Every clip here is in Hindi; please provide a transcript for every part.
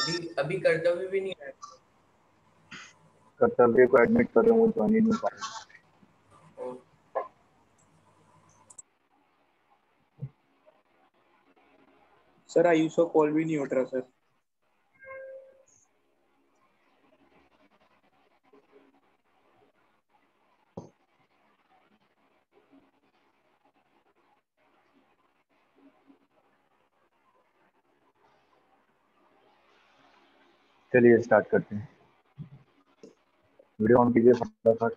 अभी अभी कर्तव्य भी नहीं आया। कर्तव्य को एडमिट कर रहा हूँ, वो ज्वाइन ही नहीं पाएगा। ओ, सर आयुष को कॉल भी नहीं उठ रहा सर। चलिए स्टार्ट करते हैं। वीडियो ऑन कीजिए फटाफट।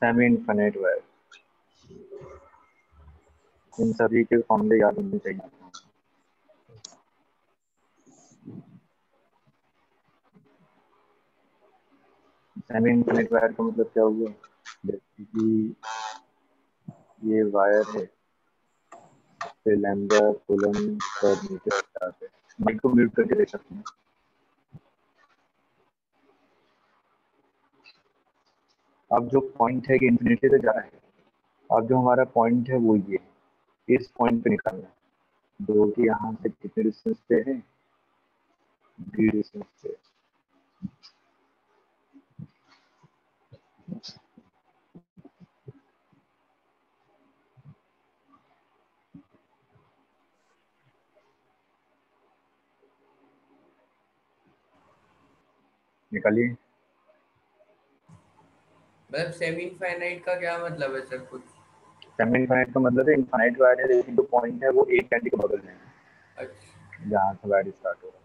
सेमी इनफिनिट वायर, इन सभी के फॉर्मूले याद होने चाहिए। सेमी इनफिनिट वायर का मतलब क्या हुआ? जैसे कि ये वायर है, फिर lambda coulomb per metre charge है। माइक को म्यूट करके देख सकते हैं। अब जो पॉइंट है कि इन्फिनिटी से जा रहा है, अब जो हमारा पॉइंट है वो ये, इस पॉइंट पे निकालना है, जो कि यहाँ से कितने डिस्टेंस पे है, d डिस्टेंस पे। निकालिए। मतलब सेमी इनफाइनाइट का क्या मतलब है सर कुछ? सेमी इनफाइनाइट का मतलब है इनफाइनाइट वायर है, लेकिन जो पॉइंट है वो एक कैंडी के बगल में है, अच्छा जहाँ से वायर स्टार्ट हो रहा है।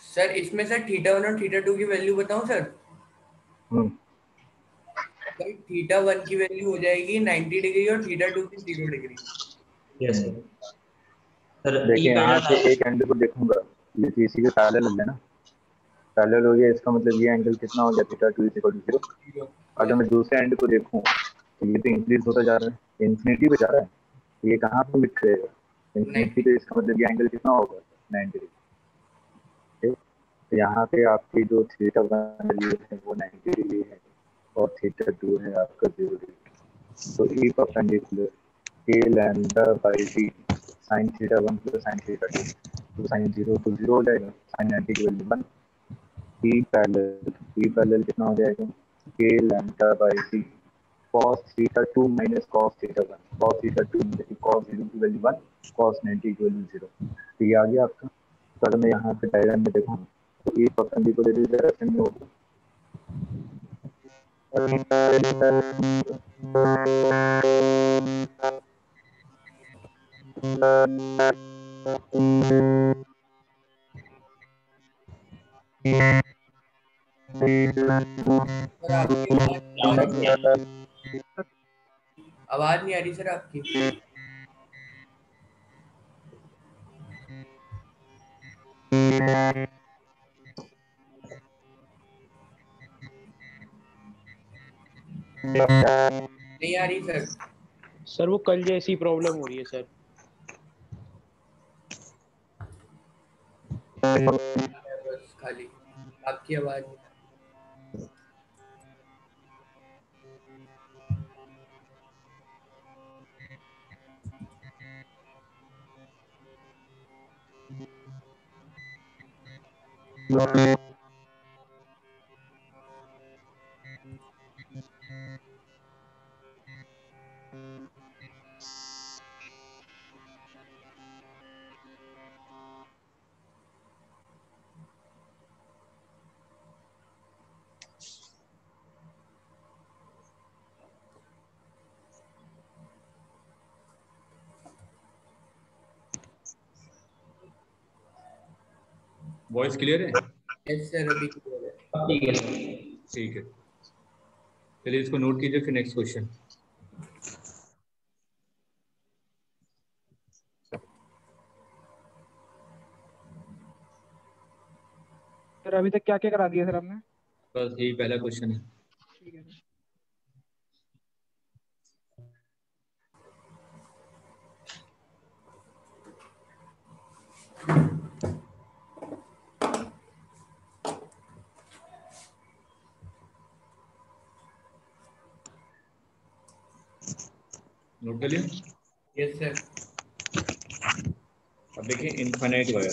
सर, इसमें सर थीटा 1 और थीटा 2 की वैल्यू बताऊं सर? सर थीटा 1 की वैल्यू हो जाएगी 90 डिग्री और थीटा 2 की 0 डिग्री। Yes sir. सर देखिए यहाँ से एक एंगल को देखूंगा, ये इसी के पैरेलल है ना, पैरेलल हो गया, इसका मतलब ये एंगल कितना हो गया, थीटा 2 = 0। अगर मैं दूसरे एंड को देखूं तो ये तो इंक्रीज होता जा रहा है, इन्फिनिटी पे जा रहा है, तो ये कहाँ पे मिट करेगा, इन्फिनिटी पे। इसका मतलब ये एंगल कितना होगा, 90 डिग्री। ठीक, तो यहाँ पे आपकी जो थीटा 1 वैल्यू है वो 90 डिग्री है और थीटा 2 है आपका 0 डिग्री। तो E perpendicular K lambda by D sine theta 1 plus sine theta 2, तो साइन 0 तो 0 हो जाएगा, साइन 90 की वैल्यू 1। ई पैरेलल कितना हो जाएगा, K lambda by D cos theta 2 minus cos theta 1, cos theta 2 मतलब cos 0 की वैल्यू 1, cos 90 की वैल्यू 0। तो ये आ गया आपका। तो अगर मैं यहाँ पे डायग्राम में देखूँ तो ये परपेंडिकुलर डायरेक्शन में होगा। आवाज नहीं आ रही सर आपकी। नहीं आ रही सर। सर वो कल जैसी प्रॉब्लम हो रही है सर। बस खाली आपकी आवाज नहीं आ रही। वॉइस क्लियर है? यस सर, अभी क्लियर है। ठीक है सर। ठीक है, चलिए इसको नोट कीजिए, फिर नेक्स्ट क्वेश्चन। सर अभी तक क्या क्या करा दिया सर आपने? बस यही पहला क्वेश्चन है। ठीक है सर। नोट कर लिया? Yes sir. अब देखिए इनफाइनाइट वायर,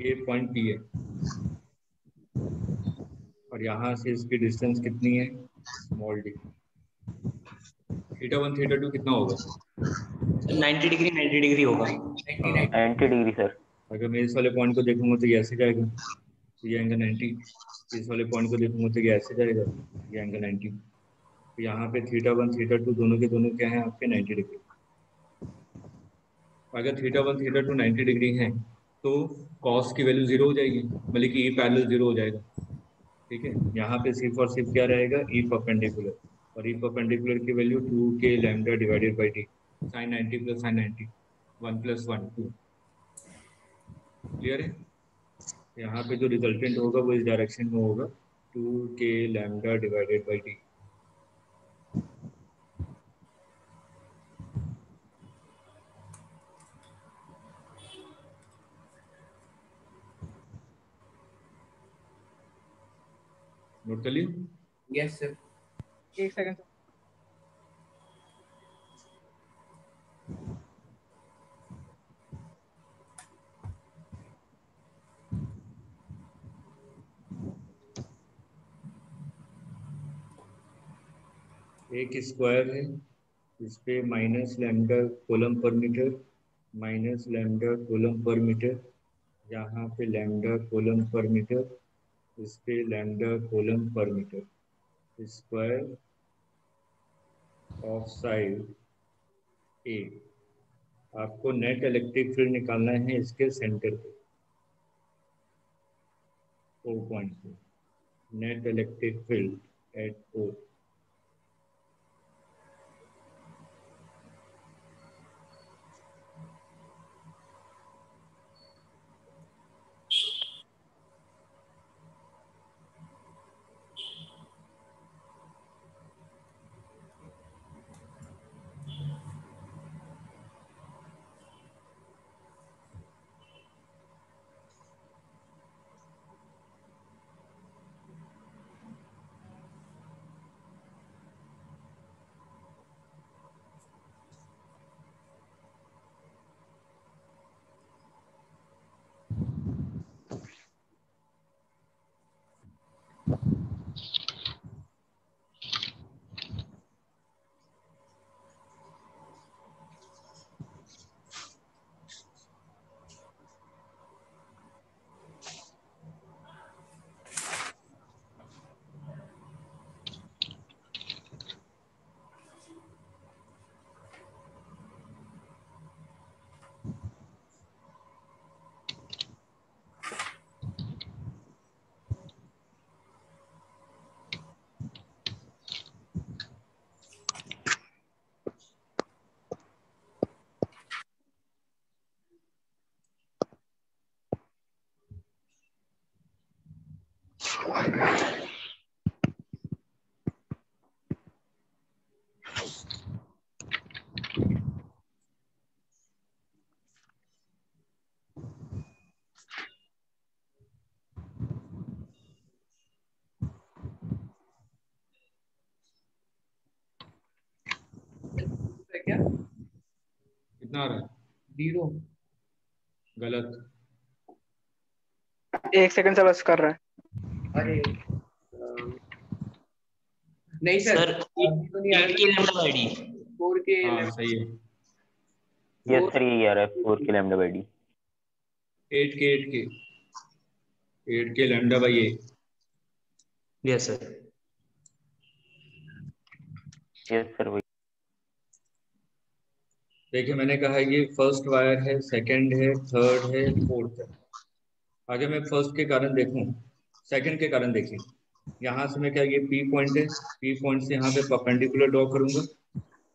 ये पॉइंट P है और यहाँ से इसकी डिस्टेंस कितनी है, स्मॉल d। θ1 θ2 कितना होगा? 90 डिग्री 90 डिग्री होगा। 90 डिग्री सर। अगर मैं इस वाले पॉइंट को देखूंगा तो ये ऐसे जाएगा, तो ये एंगल 90। इस वाले पॉइंट को देखूंगा तो ये ऐसे जाएगा, ये एंगल 90। तो यहाँ पे θ1 θ2 दोनों के दोनों क्या है आपके 90 डिग्री। अगर θ1 θ2 90 डिग्री है तो cos की वैल्यू 0 हो जाएगी, मतलब कि E पैरेलल 0 हो जाएगा। ठीक है, यहाँ पे सिर्फ और सिर्फ क्या रहेगा, E परपेंडिकुलर, और E परपेंडिकुलर की value 2k lambda divided by d, sin 90 plus sin 90, 1 plus 1 2। Clear है? यहाँ पे जो रिजल्टेंट होगा वो इस डायरेक्शन में होगा, 2k lambda divided by d। Note कर लिया? Yes sir. एक सेकंड। एक स्क्वायर है, इस पे माइनस लैम्डा कोलम पर मीटर, माइनस लैम्डा कोलम पर मीटर, यहाँ पे लैम्डा कोलम पर मीटर, इस पे लैम्डा कोलम पर मीटर, स्क्वायर ऑफ साइड ए। आपको नेट इलेक्ट्रिक फील्ड निकालना है इसके सेंटर पे, 4 पॉइंट पे, net electric field at O। क्या कितना आ रहा है? 0? गलत। एक सेकंड से बस कर रहा है। अरे नहीं सर, सर अभी तो नहीं आ 8 के लैम्डा बाई डी। 4k हाँ सही है, यस सर, यही आ रहा है 4k lambda by d। 8k lambda by A. Yes sir. Yes sir वही। देखिए मैंने कहा ये फर्स्ट वायर है, सेकंड है, थर्ड है, फोर्थ है। आगे मैं फर्स्ट के कारण देखूं, सेकंड के कारण देखिए, यहाँ से मैं क्या, ये P पॉइंट है, P पॉइंट से यहाँ पे परपेंडिकुलर ड्रॉ करूंगा।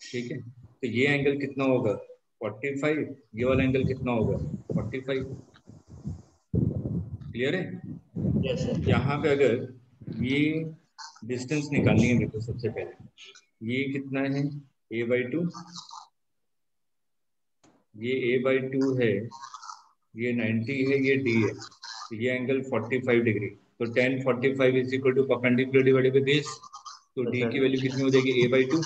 ठीक है, तो ये एंगल कितना होगा, 45। ये वाला एंगल कितना होगा, 45। क्लियर है? Yes sir. यहाँ पे अगर ये डिस्टेंस निकालनी है मेरे को, सबसे पहले ये कितना है, a/2, ये a/2 है, ये 90 है, ये d है, तो ये एंगल 45 डिग्री, तो tan 45 is equal to perpendicular divided by base, तो d की वैल्यू कितनी हो जाएगी a/2।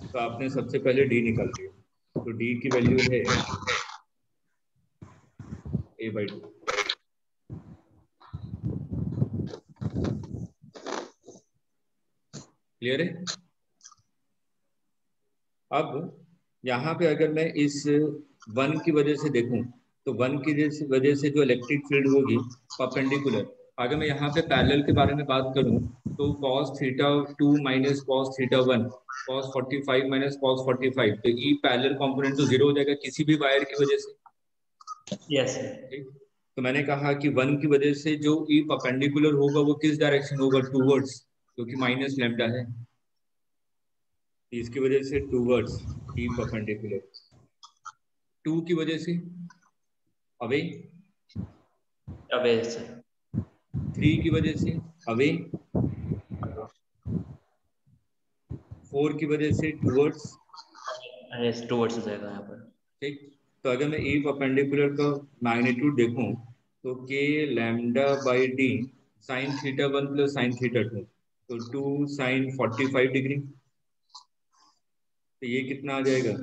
तो आपने सबसे पहले d निकाल लिया, तो d की वैल्यू है a/2। क्लियर है? अब यहाँ पे अगर मैं इस 1 की वजह से देखूं, तो 1 की वजह से जो इलेक्ट्रिक फील्ड होगी परपेंडिकुलर, अगर मैं यहाँ पे पैरेलल के बारे में बात करूं, तो cos θ2 minus cos θ1, cos 45 minus cos 45, तो ई पैरेलल कंपोनेंट तो जीरो हो जाएगा किसी भी वायर की वजह से। यस ठीक, तो मैंने कहा कि 1 की वजह से जो ई परपेंडिकुलर होगा वो किस डायरेक्शन होगा, टूवर्ड्स, क्योंकि माइनस लैम्डा है, इसकी वजह से टूवर्ड्स ई परपेंडिकुलर। 2 की वजह से अवे, अवे सर, 3 की वजह से अवे, 4 की वजह से टूवर्ड्स। यस टुवर्ड्स हो जाएगा यहाँ पर। ठीक, तो अगर मैं ई परपेंडिकुलर का मैग्नीट्यूड देखूं, तो K lambda by D sine θ1 plus sine θ2, तो 2 साइन 45 डिग्री, तो ये कितना आ जाएगा,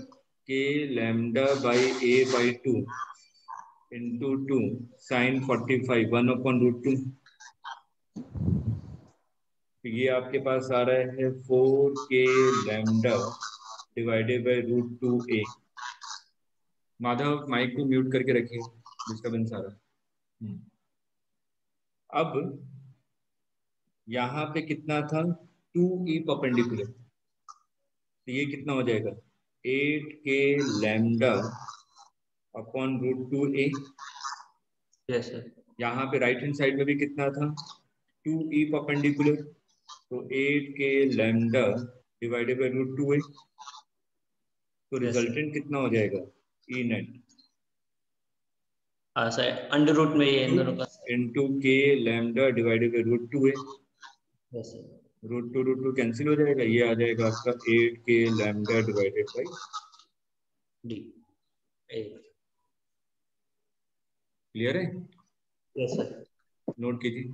K lambda by A by 2 into 2 sine 45 1/√2, तो ये आपके पास आ रहा है 4 K lambda divided by √2a। Madhav mic को म्यूट करके रखिए, डिस्टर्बेंस आ रहा है। अब यहाँ पे कितना था, 2e परपेंडिकुलर, तो ये कितना हो जाएगा 8 के lambda upon √2a। Yes sir, यहाँ पे राइट हैंड साइड में भी कितना था, 2e परपेंडिकुलर, तो 8 के लैम्डा डिवाइडेड बाई √2a, तो यस सर, रिजल्टेंट कितना हो जाएगा, ई नेट हाँ सर, अंडर रूट में ये इन दोनों का। इंटू के lambda divided by √2a, yes sir, √2 cancel हो जाएगा, ये आ जाएगा आपका 8 के lambda divided by. D 8। Clear है? यस सर, नोट कीजिए।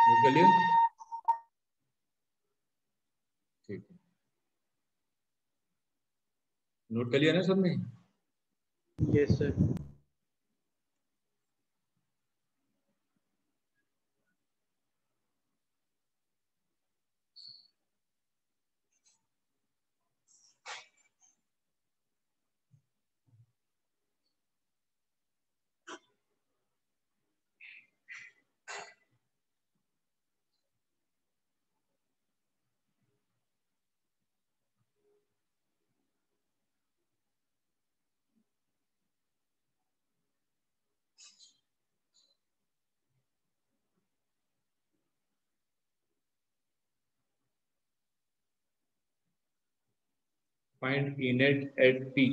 नोट कर लिया? ठीक है, नोट कर लिया ना सबने? Yes sir. Find E net at P.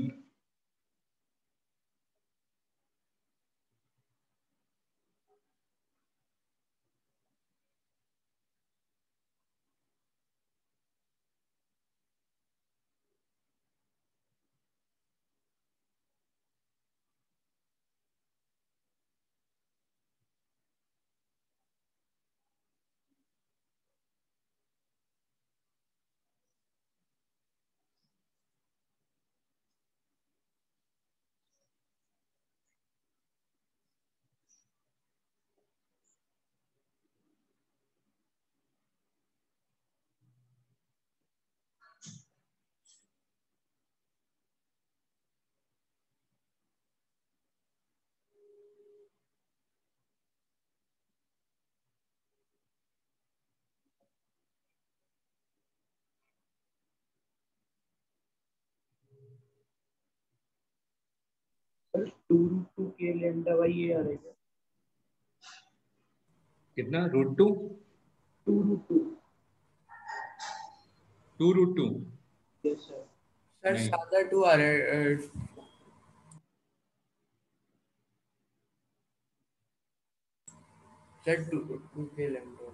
2√2 lambda by a आ रहेगा। कितना √2? 2√2। 2√2? Yes sir. सर नहीं। सादा 2 आ रहा है। सर 2 के लैम्डा,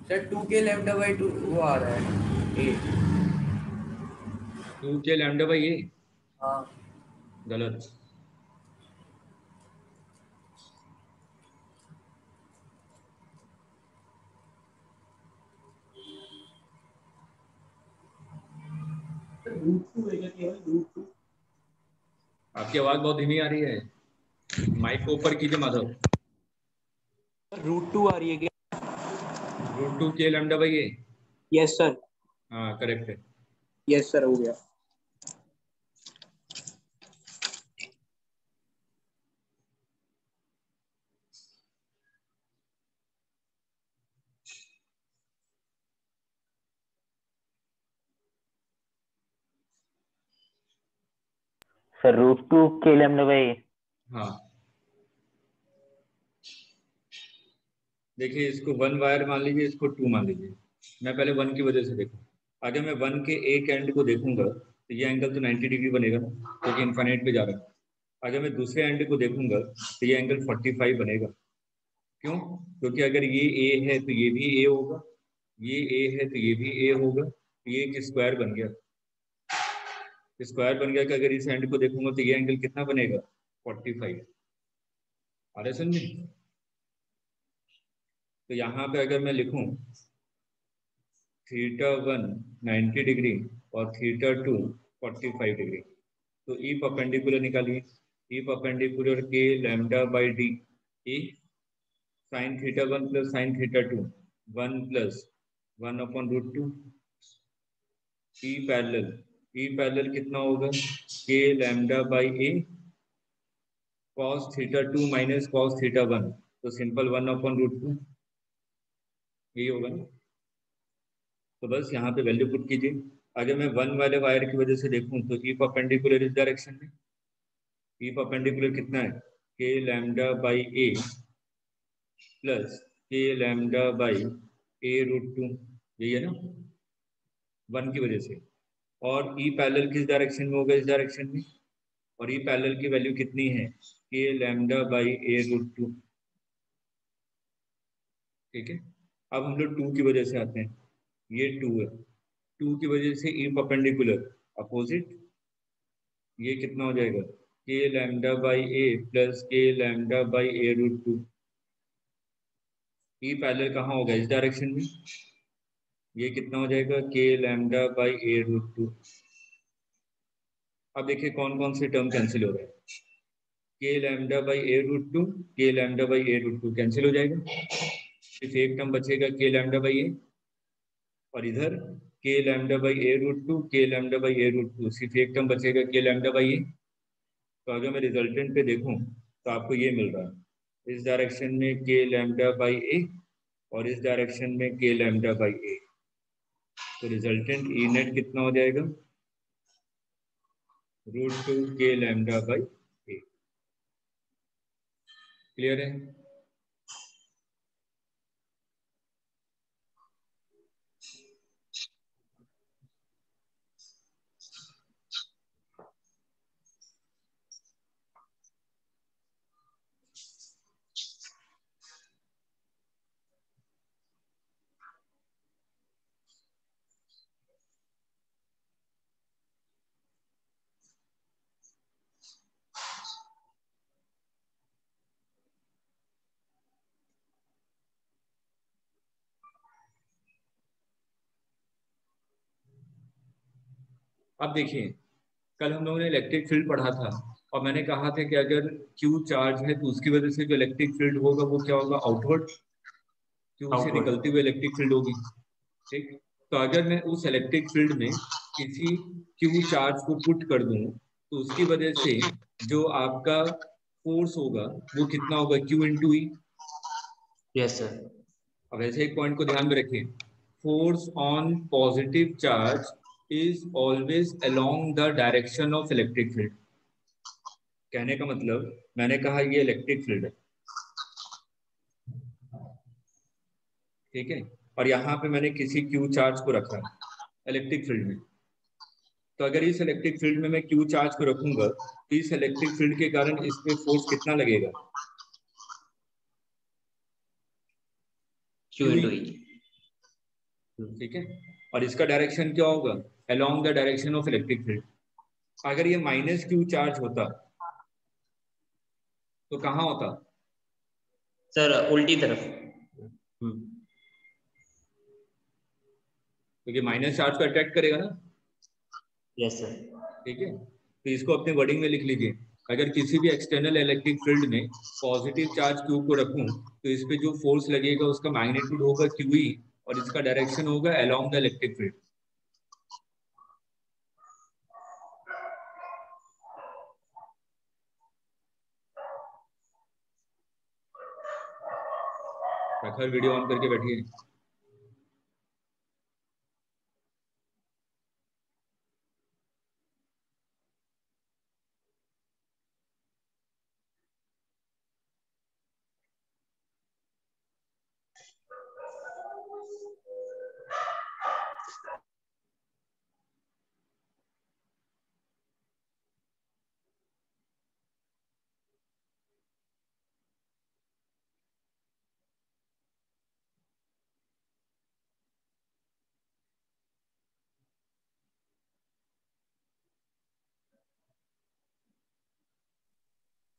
सर 2 के लैम्डा बाई 2 वो आ रहा है ए। 2 लैम्डा बाई ए? हाँ गलत। √2 होगा केवल √2। आपकी आवाज बहुत धीमी आ रही है, माइक को ऊपर कीजिए माधव। √2 आ रही है क्या? √2 lambda by A? Yes sir. हाँ करेक्ट है। यस सर, हो गया। Sir √2 lambda by a। हाँ देखिए, इसको 1 वायर मान लीजिए, इसको 2 मान लीजिए। मैं पहले 1 की वजह से देखूँ। अगर मैं 1 के एक एंड को देखूंगा तो ये एंगल तो 90 डिग्री बनेगा क्योंकि इन्फाइनाइट पे जा रहा है। अगर मैं दूसरे एंड को देखूंगा तो ये एंगल 45 बनेगा। क्यों? क्योंकि अगर ये ए है तो ये भी ए होगा, ये ए है तो ये भी ए होगा, तो ये एक स्क्वायर बन गया। स्क्वायर बन गया कि अगर इस एंड को देखूंगा तो ये एंगल कितना बनेगा? 45। आ रहे समझे? तो यहाँ पे अगर मैं लिखूं θ1 90 डिग्री और θ2 45 डिग्री, तो ई परपेंडिकुलर निकालिए। E perpendicular K lambda by D, E sine θ1 plus sine θ2 1 plus 1/√2। E parallel कितना होगा? K lambda by A cos θ2 minus cos θ1, तो सिंपल 1/√2 यही होगा ना। तो बस यहाँ पे वैल्यू पुट कीजिए। अगर मैं 1 वाले वायर की वजह से देखूं तो ई परपेंडिकुलर इस डायरेक्शन में, ई परपेंडिकुलर कितना है? के लैम्डा बाई ए प्लस के लैम्डा बाई a√2, यही है ना 1 की वजह से। और ई पैरेलल किस डायरेक्शन में होगा? इस डायरेक्शन में। और ई पैरेलल की वैल्यू कितनी है? के लैम्डा बाई a√2। ठीक है, अब हम लोग 2 की वजह से आते हैं। ये 2 है, 2 की वजह से ई परपेंडिकुलर अपोजिट, ये कितना हो जाएगा? K lambda by A plus के lambda by a√2। E parallel कहाँ होगा? इस डायरेक्शन में। ये कितना हो जाएगा? K lambda by a√2। अब देखिए कौन कौन से टर्म कैंसिल हो रहे हैं। के लैम्डा बाई a√2, के लैम्डा बाई a√2 कैंसिल हो जाएगा। सिर्फ एक टर्म बचेगा के लैम्डा बाई ए, और इधर के लैम्डा बाई a√2, के लैम्डा बाई a√2, सिर्फ एक टर्म बचेगा के लैम्डा बाई ए। तो अगर मैं रिजल्टेंट पे देखूं तो आपको ये मिल रहा है, इस डायरेक्शन में के लैम्डा बाई ए और इस डायरेक्शन में के लैम्डा बाई ए। तो रिजल्टेंट ई नेट कितना हो जाएगा? √2 के लैम्डा बाई ए। क्लियर है? अब देखिए, कल हम लोगों ने इलेक्ट्रिक फील्ड पढ़ा था और मैंने कहा था कि अगर Q चार्ज है तो उसकी वजह से जो इलेक्ट्रिक फील्ड होगा वो क्या होगा? आउटवर्ड। Q से निकलती हुई इलेक्ट्रिक फील्ड होगी। ठीक, तो अगर मैं उस इलेक्ट्रिक फील्ड में किसी Q चार्ज को पुट कर दूं तो उसकी वजह से जो आपका फोर्स होगा वो कितना होगा? Q into E. Yes sir. अब ऐसे एक पॉइंट को ध्यान में रखिए, force on positive charge is always along the direction of electric field. कहने का मतलब मैंने कहा ये इलेक्ट्रिक फील्ड है, ठीक है, और यहाँ पे मैंने किसी क्यू चार्ज को रखा इलेक्ट्रिक फील्ड में। तो अगर इस इलेक्ट्रिक फील्ड में मैं क्यू चार्ज को रखूंगा तो इस इलेक्ट्रिक फील्ड के कारण इस पे फोर्स कितना लगेगा? Q into E. ठीक है, और इसका डायरेक्शन क्या होगा? Along the direction of electric field. अगर ये माइनस क्यू चार्ज होता तो कहाँ होता? सर उल्टी तरफ। क्योंकि माइनस चार्ज को अट्रैक्ट करेगा ना। Yes sir. ठीक है, तो इसको अपने वर्डिंग में लिख लीजिए। अगर किसी भी एक्सटर्नल इलेक्ट्रिक फील्ड में पॉजिटिव चार्ज क्यू को रखूं तो इस पे जो फोर्स लगेगा उसका मैग्नीट्यूड होगा क्यूई और इसका डायरेक्शन होगा अलोंग द इलेक्ट्रिक फील्ड। प्रखर वीडियो ऑन करके बैठिए।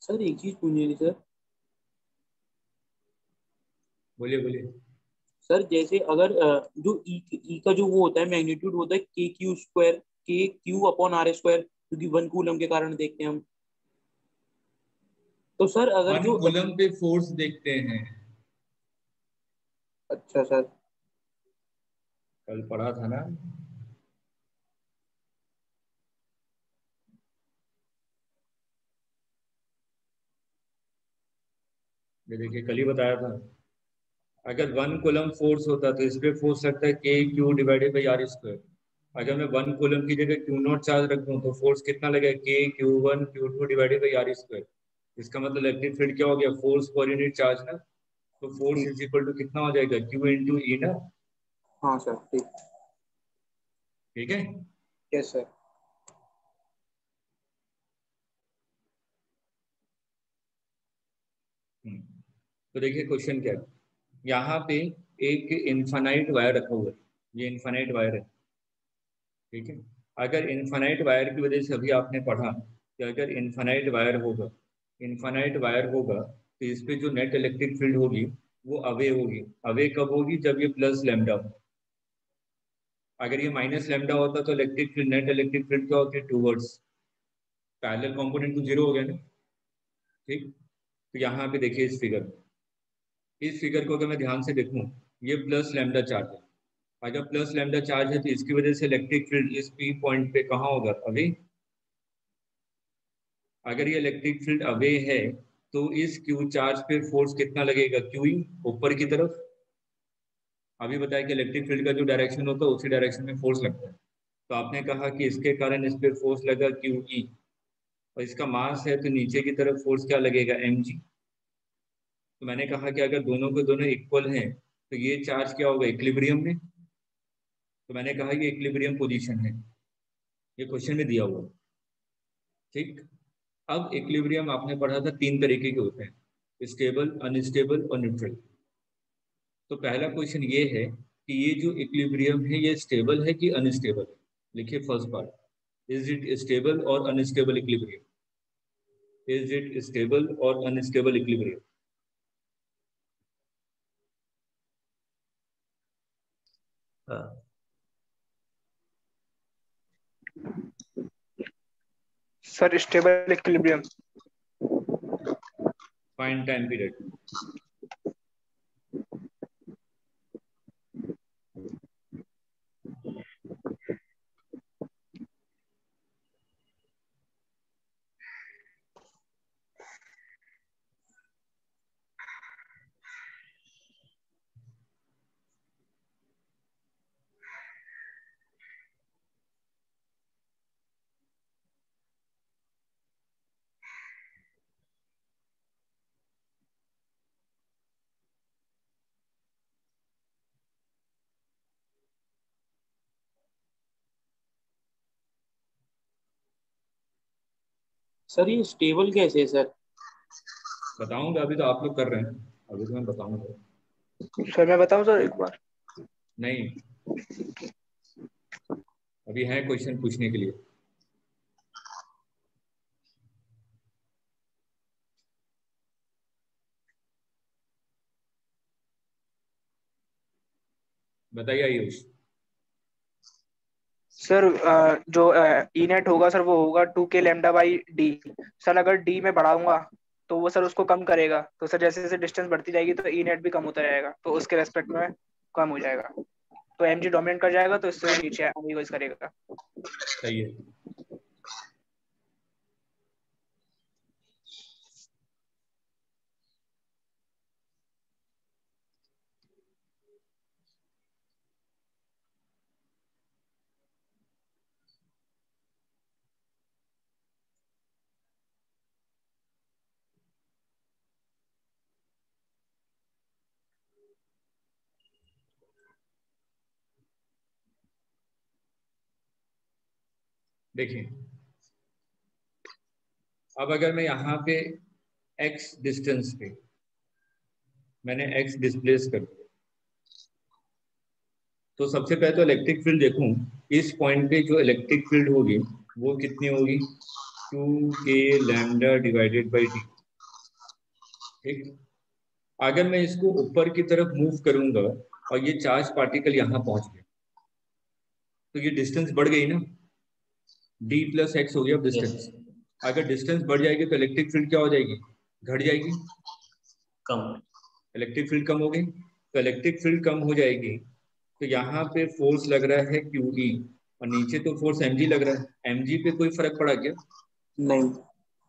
सर एक चीज पूछनी थी सर। बोलिए बोलिए। सर जैसे अगर जो ई का जो वो होता है मैग्नीट्यूड होता है K Q square, K Q upon are square, क्योंकि 1 कूलम के कारण देखते हैं हम। तो सर अगर 1 जो कूलम पे फोर्स देखते हैं। अच्छा सर। कल पढ़ा था ना। ये देखिए कल ही बताया था। अगर 1 कूलम फोर्स होता तो इस पे फोर्स लगता है K Q divided by are square. अगर मैं 1 कूलम की जगह क्यू नॉट चार्ज रख दूं तो फोर्स कितना लगेगा? K Q one Q two divided by are square. इसका मतलब इलेक्ट्रिक फील्ड क्या हो गया? फोर्स पर यूनिट चार्ज ना। तो फोर्स इज इक्वल टू कितना हो जाएगा? क्यू इंटू ई ना। हाँ सर ठीक। ठीक है। Yes sir. तो देखिए क्वेश्चन क्या है। यहाँ पे एक इनफाइनाइट वायर रखा हुआ है, ये इनफाइनाइट वायर है, ठीक है। अगर इनफाइनाइट वायर की वजह से अभी आपने पढ़ा कि अगर इनफाइनाइट वायर होगा तो इस पे जो नेट इलेक्ट्रिक फील्ड होगी वो अवे होगी। अवे कब होगी? जब ये प्लस लैम्डा हो। अगर ये माइनस लैम्डा होता तो electric field, net electric field क्या होती है? टूवर्ड्स पैरेलल कंपोनेंट तो जीरो हो गया ना। ठीक, तो यहाँ पे देखिए इस फिगर को अगर मैं ध्यान से देखूं, ये प्लस लैम्डा चार्ज है। अगर प्लस लैम्डा चार्ज है तो इसकी वजह से इलेक्ट्रिक फील्ड इस पी पॉइंट पे कहाँ होगा? अवे। अगर ये इलेक्ट्रिक फील्ड अवे है तो इस क्यू चार्ज पे फोर्स कितना लगेगा? क्यूई ऊपर की तरफ। अभी बताया कि इलेक्ट्रिक फील्ड का जो डायरेक्शन होता है उसी डायरेक्शन में फोर्स लगता है। तो आपने कहा कि इसके कारण इस पे फोर्स लगा क्यूई और इसका मास है तो नीचे की तरफ फोर्स क्या लगेगा? mg। तो मैंने कहा कि अगर दोनों के दोनों इक्वल हैं तो ये चार्ज क्या होगा? इक्विलिब्रियम में। तो मैंने कहा ये इक्विलिब्रियम पोजीशन है, ये क्वेश्चन में दिया हुआ। ठीक, अब इक्विलिब्रियम आपने पढ़ा था 3 तरीके के होते हैं, स्टेबल, अनस्टेबल और न्यूट्रल। तो पहला क्वेश्चन ये है कि ये जो इक्विलिब्रियम है ये स्टेबल है कि अनस्टेबल? लिखिए first part, is it stable और unstable equilibrium? Is it stable और unstable equilibrium? Sir stable equilibrium. Find time period. Sir ये स्टेबल कैसे है सर? बताऊंगा, अभी तो आप लोग कर रहे हैं, अभी तो मैं बताऊंगा। सर मैं बताऊं सर एक बार? नहीं, अभी है क्वेश्चन पूछने के लिए। बताइए आयुष। सर जो ई नेट होगा सर वो होगा 2k lambda by D. Sir अगर डी में बढ़ाऊंगा तो वो सर उसको कम करेगा, तो सर जैसे जैसे डिस्टेंस बढ़ती जाएगी तो ई नेट भी कम होता जाएगा, तो उसके रेस्पेक्ट में कम हो जाएगा, तो एम जी डोमिनेट कर जाएगा, तो इससे नीचे आगे करेगा। सही है। देखिए, अब अगर मैं यहाँ पे x डिस्टेंस पे मैंने x डिस्प्लेस कर दिया, तो सबसे पहले तो इलेक्ट्रिक फील्ड देखूं, इस पॉइंट पे जो इलेक्ट्रिक फील्ड होगी वो कितनी होगी, 2k lambda divided by D. ठीक, अगर मैं इसको ऊपर की तरफ मूव करूंगा और ये चार्ज पार्टिकल यहाँ पहुंच गया, तो ये डिस्टेंस बढ़ गई ना, d प्लस एक्स हो गया डिस्टेंस। अगर डिस्टेंस बढ़ जाएगी तो इलेक्ट्रिक फील्ड क्या हो जाएगी, घट जाएगी, कम। इलेक्ट्रिक फील्ड कम हो गई, तो इलेक्ट्रिक फील्ड कम हो जाएगी, तो यहाँ पे फोर्स लग रहा है QE और नीचे तो फोर्स mg लग रहा है, mg पे कोई फर्क पड़ा क्या, नहीं।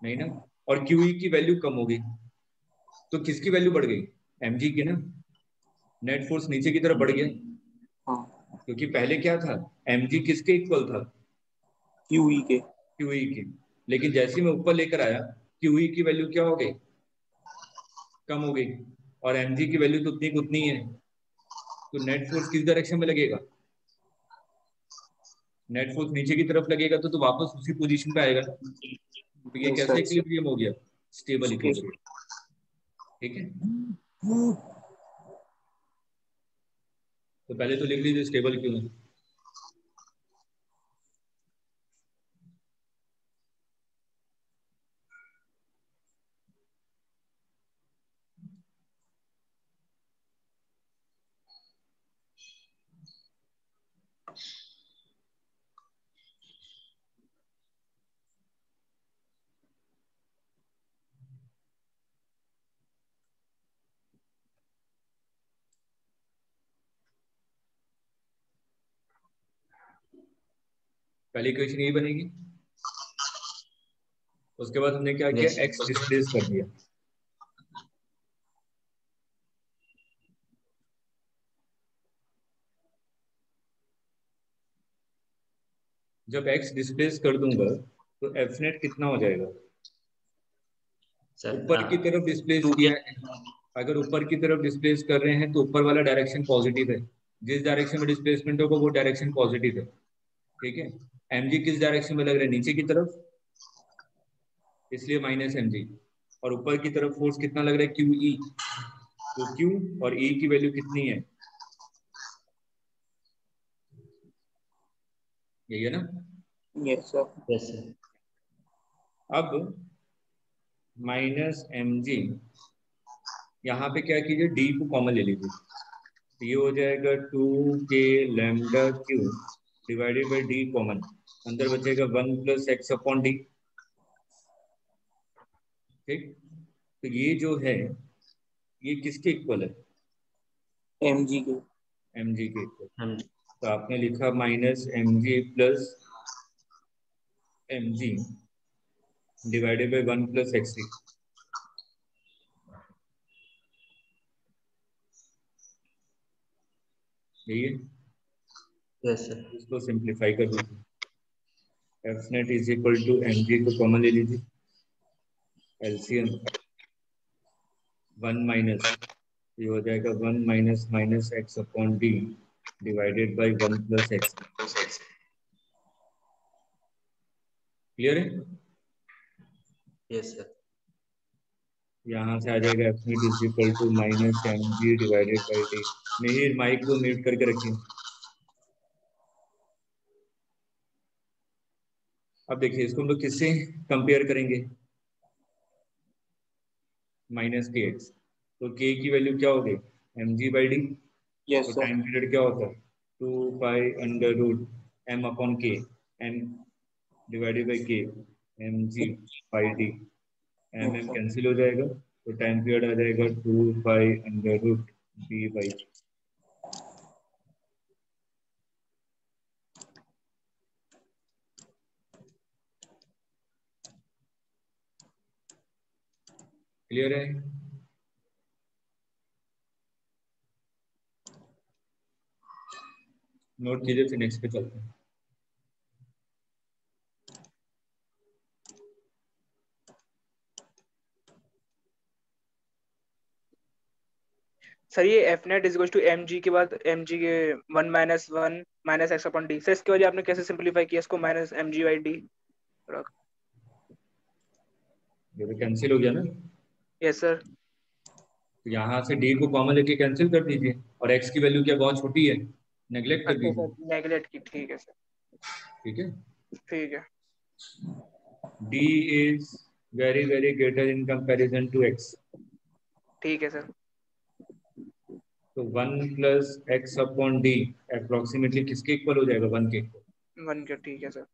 नहीं ना, और QE की वैल्यू कम हो गई, तो किसकी वैल्यू बढ़ गई, mg की ना, नेट फोर्स नीचे की तरफ बढ़ गया। हाँ, क्योंकि पहले क्या था, mg किसके इक्वल था, QE के। QE की, लेकिन जैसे ही मैं ऊपर लेकर आया QE की वैल्यू क्या हो गई, कम हो गई, और mg की वैल्यू तो उतनी की उतनी है, तो नेट फोर्स किस डायरेक्शन में लगेगा, नेट फोर्स नीचे की तरफ लगेगा, तो वापस उसी पोजीशन पे आएगा, तो ये कैसे इक्विलिब्रियम हो गया, स्टेबल इक्विलिब्रियम। ठीक है, तो पहले तो लिख लीजिए स्टेबल क्यों है। पहली इक्वेशन यही बनेगी, उसके बाद हमने क्या किया, Yes. एक्स डिस्प्लेस कर दिया, जब एक्स डिस्प्लेस कर दूंगा तो एफ नेट कितना हो जाएगा, सर ऊपर की तरफ डिस्प्लेस 2k। किया है, अगर ऊपर की तरफ डिस्प्लेस कर रहे हैं तो ऊपर वाला डायरेक्शन पॉजिटिव है, जिस डायरेक्शन में डिस्प्लेसमेंट होगा वो डायरेक्शन पॉजिटिव है। ठीक है, mg किस डायरेक्शन में लग रहा है, नीचे की तरफ, इसलिए माइनस mg, और ऊपर की तरफ फोर्स कितना लग रहा है, QE, तो Q और E की वैल्यू कितनी है, यही है ना। Yes sir. Yes sir. अब माइनस mg, यहाँ पे क्या कीजिए, d को कॉमन ले लीजिए, तो ये हो जाएगा 2k lambda Q divided by d common, अंदर बचेगा 1 प्लस एक्स अपॉन डी। ठीक, तो ये जो है ये किसके इक्वल है, mg के। mg के इक्वल, हम तो आपने लिखा minus mg plus mg divided by 1 plus X D, यही है। Yes sir. इसको सिंप्लीफाई कर दीजिए, F net is equal to mg को कॉमन ले लीजिए, एलसीएम 1 माइनस, ये हो जाएगा 1 minus minus X upon D divided by 1 plus X. Clear है, यस सर। यहाँ से आ जाएगा F net is equal to minus M G divided by D. Mihir mic को म्यूट करके रखिए। अब देखिए इसको हम लोग किससे कंपेयर करेंगे, माइनस के एक्स, तो के की वैल्यू क्या होगी, M G by D. Yes तो सर। टाइम पीरियड क्या होता है, 2 pi under root M upon K, M divided by K, M G by D. M M cancel हो जाएगा, तो टाइम पीरियड आ जाएगा 2 pi under root D by. Clear है? नोट कीजिए, फिर नेक्स्ट पे चलते हैं। सर ये F net is to M G के बाद एम जी के 1 - 1 - एक्स अपॉन डी। सर इसके वजह आपने कैसे सिंपलीफाई किया इसको, minus M G by D. ये तो कैंसिल हो गया ना, यस सर। तो यहाँ से डी को कॉमन लेके कैंसिल कर दीजिए, और एक्स की वैल्यू क्या बहुत छोटी है, नेग्लेक्ट कर अच्छा दीजिए। सर, नेगलेक्ट की, ठीक है सर। ठीक है, ठीक है। D is very very greater in comparison to X. ठीक है सर। तो 1 + x अपॉन डी अप्रोक्सीमेटली किसके इक्वल हो जाएगा, 1 के। 1 का, ठीक है सर।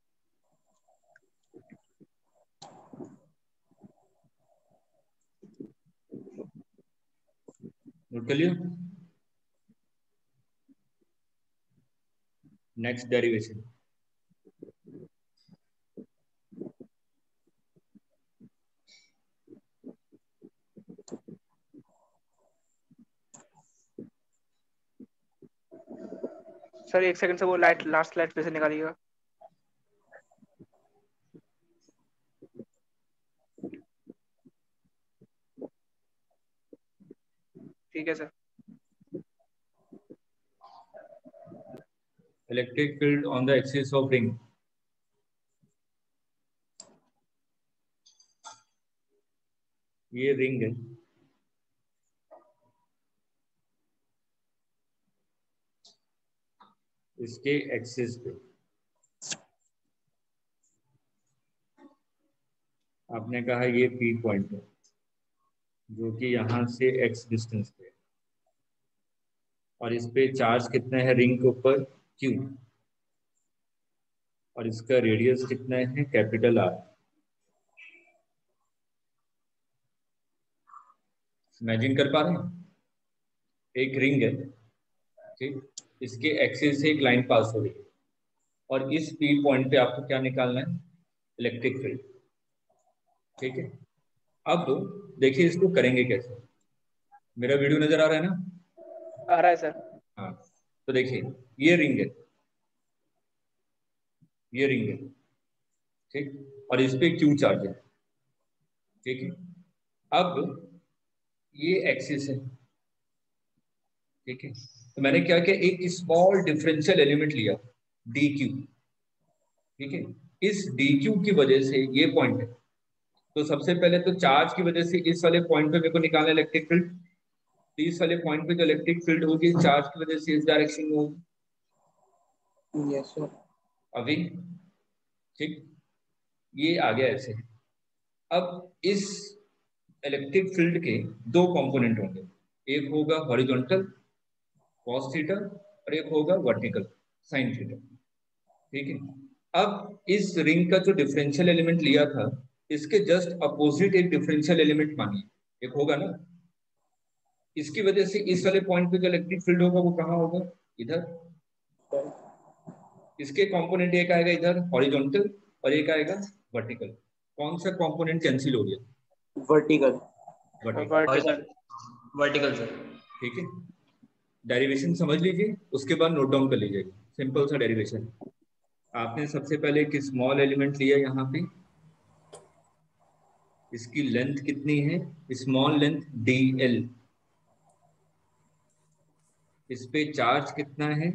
नोट कर लिया। नेक्स्ट डेरिवेशन, सर 1 सेकंड से वो लाइट लास्ट लाइट पे से निकालिएगा। ठीक है sir. Electric field on the axis of ring. ये रिंग है, इसके एक्सिस पे आपने कहा ये पी पॉइंट है, जो कि यहाँ से एक्स डिस्टेंस पे है, और इस पे चार्ज कितना है रिंग के ऊपर, क्यू, और इसका रेडियस कितना है, कैपिटल आर। इमेजिन कर पा रहे हैं, एक रिंग है, ठीक, इसके एक्सिस से एक लाइन पास हो रही है, और इस पी पॉइंट पे आपको क्या निकालना है, इलेक्ट्रिक फील्ड। ठीक है, अब देखिए इसको करेंगे कैसे। मेरा वीडियो नजर आ रहा है ना? आ रहा है सर। हाँ, तो देखिए ये रिंग है, ये रिंग है, ठीक, और इस पे क्यू चार्ज है। ठीक है, अब ये एक्सिस है। ठीक है, तो मैंने क्या किया, एक स्मॉल डिफरेंशियल एलिमेंट लिया, डी क्यू। ठीक है, इस डी क्यू की वजह से ये पॉइंट है, तो सबसे पहले तो चार्ज की वजह से इस वाले पॉइंट पे मेरे को निकालना इलेक्ट्रिक फील्ड। तो इस वाले पॉइंट पे जो इलेक्ट्रिक फील्ड होगी चार्ज की वजह से इस डायरेक्शन में होगी। Yes sir. अभी ठीक, ये आ गया ऐसे। अब इस इलेक्ट्रिक फील्ड के दो कंपोनेंट होंगे, एक होगा हॉरिजॉन्टल कॉस थीटा, और एक होगा वर्टिकल साइन थीटा। ठीक है, अब इस रिंग का जो डिफरेंशियल एलिमेंट लिया था, इसके जस्ट अपोजिट एक डिफरेंशियल एलिमेंट मानिए, एक होगा ना, इसकी वजह से इस वाले पॉइंट पे जो इलेक्ट्रिक फील्ड होगा वो कहाँ होगा, इधर। इसके कंपोनेंट एक आएगा इधर हॉरिजॉन्टल, और एक आएगा वर्टिकल। कौन सा कंपोनेंट कैंसिल हो गया, वर्टिकल। वर्टिकल। Vertical sir. ठीक है, डेरिवेशन समझ लीजिए, उसके बाद नोट डाउन कर लीजिए। सिंपल सा डेरिवेशन, आपने सबसे पहले एक स्मॉल एलिमेंट लिया यहाँ पे, इसकी लेंथ कितनी है, स्मॉल लेंथ dl, इस पे चार्ज कितना है,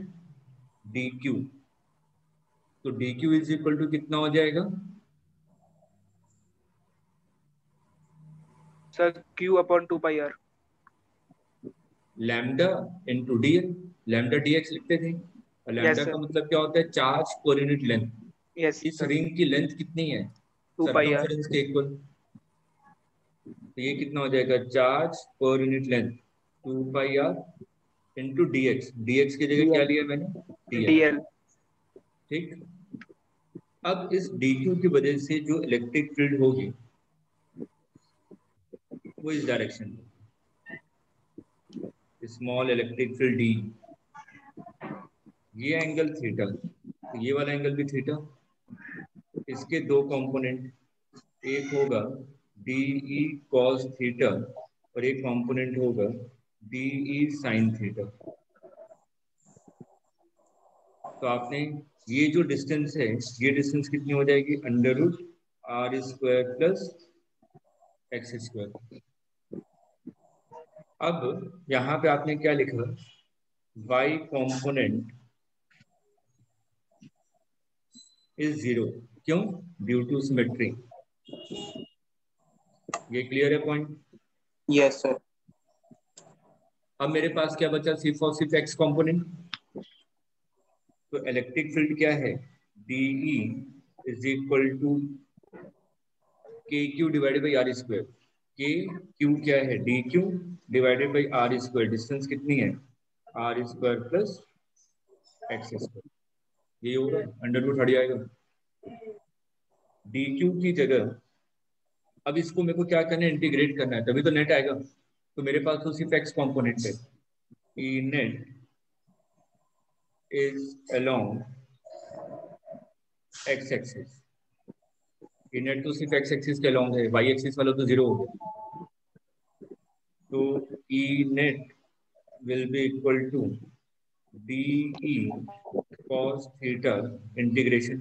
dq। तो dq इज इक्वल टू कितना हो जाएगा, सर Q अपॉन 2 पाई r। Lambda into dl, lambda dx लिखते थे, और लैम्डा Yes, sir. का मतलब क्या होता है? Charge per unit length. Yes, इस sir. रिंग की लेंथ कितनी है? 2 पाई r। सरकमफेरेंस के इक्वल। तो ये कितना हो जाएगा? चार्ज पर यूनिट लेंथ 2 पाई r इंटू dx। dx की जगह क्या dl लिया मैंने? dl। dl। ठीक। अब इस dq की वजह से जो इलेक्ट्रिक फील्ड होगी वो इस डायरेक्शन में, स्मॉल इलेक्ट्रिक फील्ड d। ये एंगल थीटा, तो ये वाला एंगल भी थीटा। इसके दो कंपोनेंट, एक होगा DE cos थीटा और एक कंपोनेंट होगा DE sin थीटा। तो आपने ये जो डिस्टेंस है, ये डिस्टेंस कितनी हो जाएगी? Under root r square plus x square. अब यहाँ पे आपने क्या लिखा? y component is 0। क्यों? Due to symmetry. ये क्लियर है पॉइंट? Yes sir. अब मेरे पास क्या बचा? सिर्फ और सिर्फ x कंपोनेंट। तो इलेक्ट्रिक फील्ड क्या है? DE is equal to KQ divided by are square. K Q क्या है? DQ divided by are square. Distance कितनी है? R square plus x square. ये होगा, अंडर रूट हट जाएगा। DQ की जगह अब इसको मेरे को क्या करना है? इंटीग्रेट करना है, तभी तो नेट आएगा। तो मेरे पास तो सिर्फ एक्स कॉम्पोनेंट है। E net is along x axis. E net तो सिर्फ x एक्सिस के along है, y एक्सिस वाला तो 0 हो गया। तो E net will be equal to DE cos theta integration।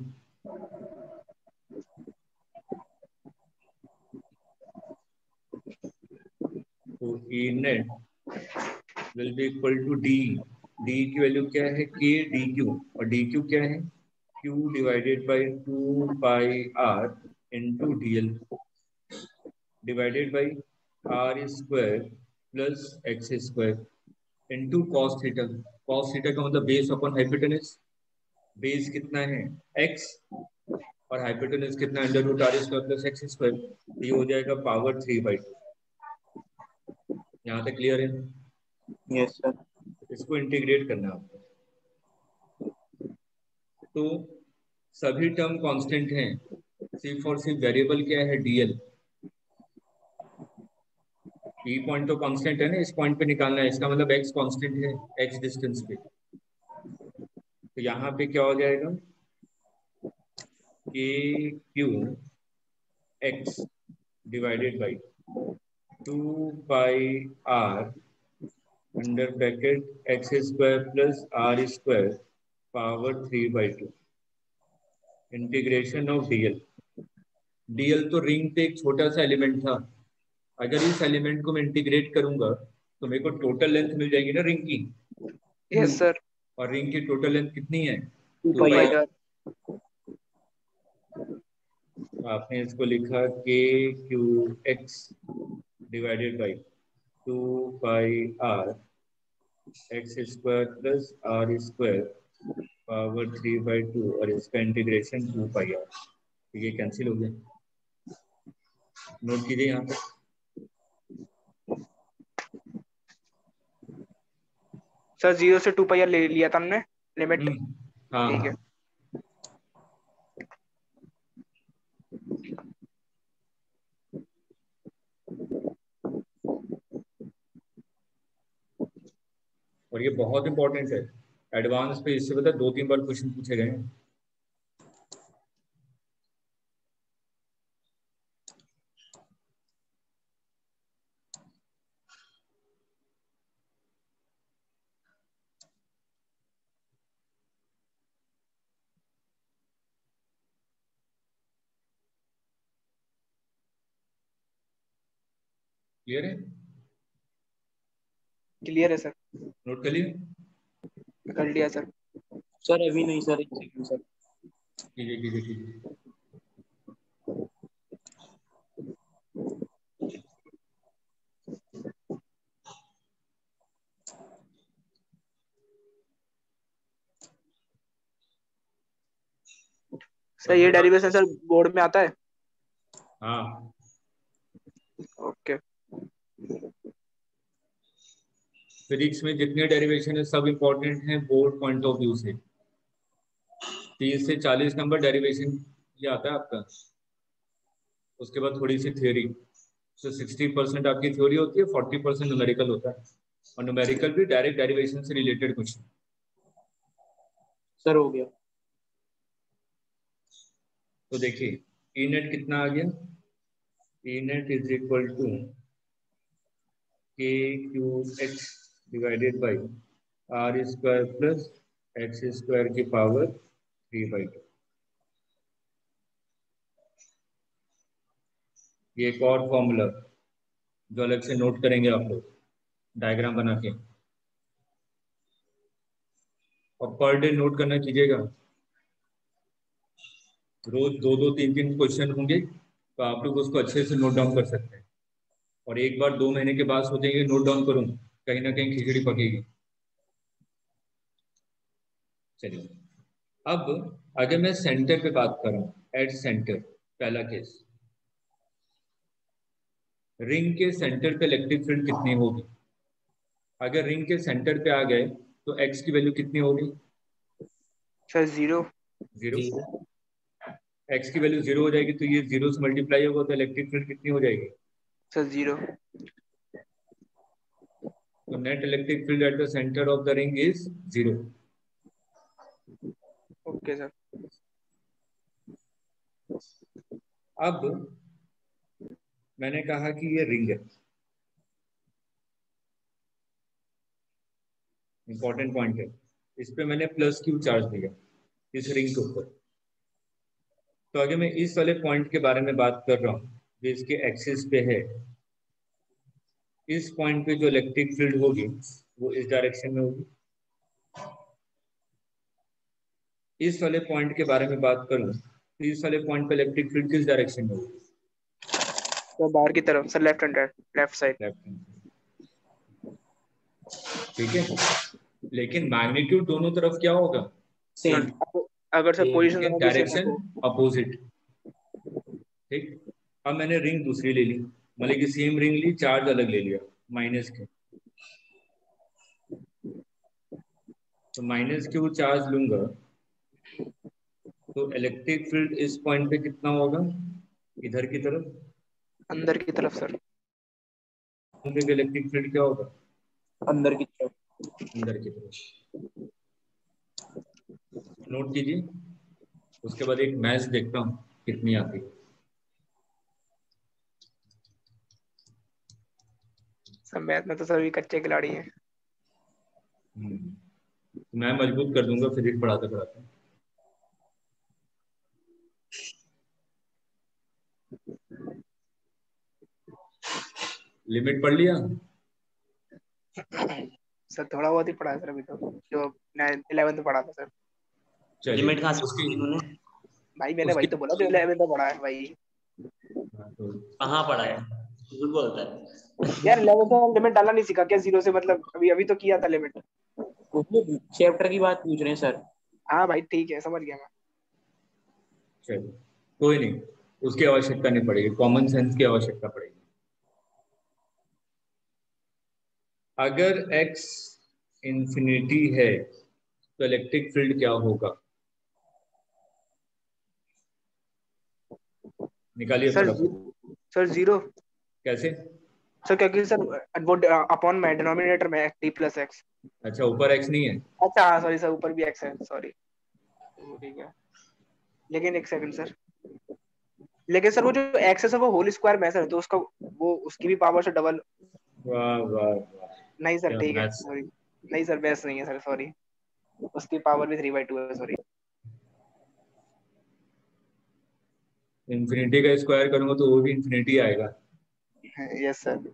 तो E net will be equal to DE। DE की वैल्यू क्या है? K DQ, और DQ क्या है? Q divided by 2 pi r into DL divided by r square plus x square into cos theta. Cos theta का मतलब बेस अपॉन हाइपोटेनस। बेस कितना है? x, और हाइपोटेनस कितना? Under root r square plus x square. ये हो जाएगा पावर 3/2। यहाँ तक क्लियर है? Yes sir. इसको इंटीग्रेट करना है आपको। तो सभी टर्म कांस्टेंट हैं, सिर्फ और सिर्फ वेरिएबल क्या है? DL। ई पॉइंट तो कांस्टेंट है ना, इस पॉइंट पे निकालना है, इसका मतलब x कांस्टेंट है x डिस्टेंस पे। तो यहाँ पे क्या हो जाएगा? KQ x divided by 2 pi r under bracket x square plus r square power 3/2 integration of DL। DL तो रिंग पे एक छोटा सा एलिमेंट था। अगर इस एलिमेंट को मैं इंटीग्रेट करूंगा तो मेरे को टोटल लेंथ मिल जाएगी ना रिंग की। Yes, sir. और रिंग की टोटल लेंथ कितनी है? 2 2 पाई पाई r। r। आपने इसको लिखा के Q X divided by 2 pi r x square plus r square power 3/2, और इसका इंटीग्रेशन 2 पाई r। तो ये कैंसिल हो गया। नोट कीजिए यहाँ पर। सर 0 से 2 पाई r ले लिया था हमने लिमिट। हाँ ठीक है। हाँ। और ये बहुत इंपॉर्टेंट है, एडवांस पे इससे पता 2-3 बार क्वेश्चन पूछे गए हैं। क्लियर है? क्लियर है सर। नोट कर लिए? कर लिया सर। सर अभी नहीं सर, एक सेकंड सर। कीजिए कीजिए कीजिए। सर ये डेरिवेशन सर बोर्ड में आता है? हाँ, ओके। फिजिक्स में जितने डेरिवेशन है सब इम्पोर्टेंट हैं बोर्ड पॉइंट ऑफ व्यू से। 30 से 40 नंबर डेरिवेशन ये आता है आपका, उसके बाद थोड़ी सी थ्योरी। तो 60% आपकी थ्योरी होती है, 40% न्यूमेरिकल होता है, और न्यूमेरिकल भी डायरेक्ट डेरिवेशन से रिलेटेड कुछ। सर हो गया। तो देखिए ई नेट कितना आ गया, E net is equal to K Q X divided by are square plus x square की पावर 3/2। ये एक और फॉर्मूला जो अलग से नोट करेंगे आप लोग डायग्राम बना के, और पर डे नोट करना कीजिएगा। रोज 2-2 3-3 क्वेश्चन होंगे तो आप लोग उसको अच्छे से नोट डाउन कर सकते हैं, और एक बार 2 महीने के बाद सोचेंगे नोट डाउन करूं, कहीं ना कहीं खिचड़ी पकेगी। चलिए अब अगर मैं सेंटर पे बात करूं, एट सेंटर, पहला केस, रिंग के सेंटर पे इलेक्ट्रिक फील्ड कितनी होगी? अगर रिंग के सेंटर पे आ गए तो एक्स की वैल्यू कितनी होगी? सर 0। 0। एक्स की वैल्यू 0 हो जाएगी तो ये 0 से मल्टीप्लाई होगा तो इलेक्ट्रिक फील्ड कितनी हो जाएगी? सर 0। तो net electric field at the centre of the ring is 0। Okay sir. अब मैंने कहा कि ये रिंग है, इंपॉर्टेंट पॉइंट है, इस पे मैंने प्लस क्यू चार्ज दिया इस रिंग के ऊपर। तो अगर मैं इस वाले पॉइंट के बारे में बात कर रहा हूँ जो इसके एक्सिस पे है, इस पॉइंट पे जो इलेक्ट्रिक फील्ड होगी वो इस डायरेक्शन में होगी। इस वाले पॉइंट के बारे में बात करूं तो इस वाले पॉइंट पे इलेक्ट्रिक फील्ड किस डायरेक्शन में होगी? तो बाहर की तरफ sir, left hand, left side. Left hand. ठीक है, लेकिन मैग्नीट्यूड दोनों तरफ क्या होगा? सेम। अगर सर पोजीशन लेकिन दोनों की सेम डायरेक्शन हो तो। अपोजिट। ठीक, अब मैंने रिंग दूसरी ले ली, मतलब कि सेम रिंग ली, चार्ज अलग ले लिया माइनस के, तो माइनस क्यू चार्ज लूंगा तो इलेक्ट्रिक फील्ड इस पॉइंट पे कितना होगा? इधर की तरफ। अंदर की तरफ सर। इलेक्ट्रिक फील्ड क्या होगा? अंदर की तरफ। अंदर की तरफ। नोट कीजिए, उसके बाद एक मैच देखता हूँ कितनी आती है। सर मैथ में तो सभी कच्चे खिलाड़ी हैं। मैं मजबूत कर दूंगा फिजिक्स पढ़ाते पढ़ाते। लिमिट पढ़ लिया? सर थोड़ा बहुत ही पढ़ा है सर अभी तो, जो 11th में पढ़ा था सर। चलिए लिमिट कहाँ से उसकी पढ़ी इन्होंने? भाई मैंने वही उसकी तो बोला जो 11th में पढ़ा है भाई। तो कहाँ पढ़ा है? झूठ बोलता है। यार 11th में लिमिट डालना नहीं सीखा क्या? 0 से मतलब अभी अभी तो किया था लिमिट। उसमें चैप्टर की बात पूछ रहे हैं सर। हाँ भाई ठीक है, समझ गया मैं। चलिए कोई नहीं, उसकी आवश्यकता नहीं पड़ेगी, कॉमन सेंस की आवश्यकता पड़ेगी। अगर x इंफिनिटी है तो इलेक्ट्रिक फील्ड क्या होगा? निकालिए सर फटाफट। सर 0। कैसे? सर क्योंकि सर वो अपॉन में डिनोमिनेटर में डी प्लस एक्स। अच्छा ऊपर x नहीं है? अच्छा हाँ सॉरी सर, ऊपर भी एक्स है, सॉरी। ठीक है, लेकिन एक सेकंड सर, लेकिन सर वो जो एक्स है सर वो होल स्क्वायर में है सर, तो उसका वो उसकी भी पावर से डबल। वाह वाह वाह, नहीं सर क्या ठीक है, मैथ्स। सॉरी। नहीं सर बेस नहीं है सर, सॉरी। उसकी पावर भी 3/2 है, सॉरी। इंफिनिटी का स्क्वायर करूंगा तो वो भी इंफिनिटी आएगा। Yes sir.